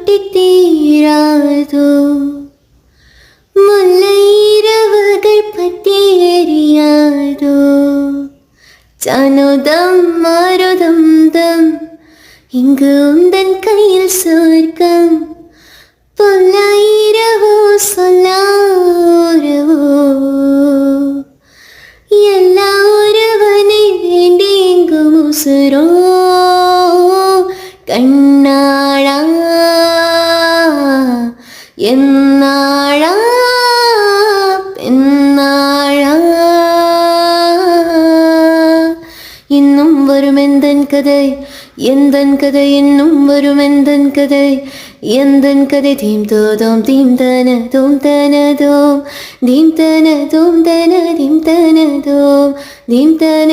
പൊട്ടിത്തീരാതോ മുല്ലയിരവുകൾ പറ്റിയെരിയാതോ ചാനോദം മാരുതം ദം ഇങ്ങ് ഉന്തൻ கையில் சொர்க்கம் பொல்லாயிரவோ சொல்லாரவோ எல்லா ஒருவனை வேண்டி எங்கும் உசுரோ கண்ணாளா എന്നാളാ പെണ്ണാളാ இன்னும் வரும் எந்தன் கதை இன்னும் வரும் எந்தன் கதை தீம் தோதோம் தீம் தன தோம் தன தோம் தீம் தன தோம் தன தீம் தன தோம் தீம் தன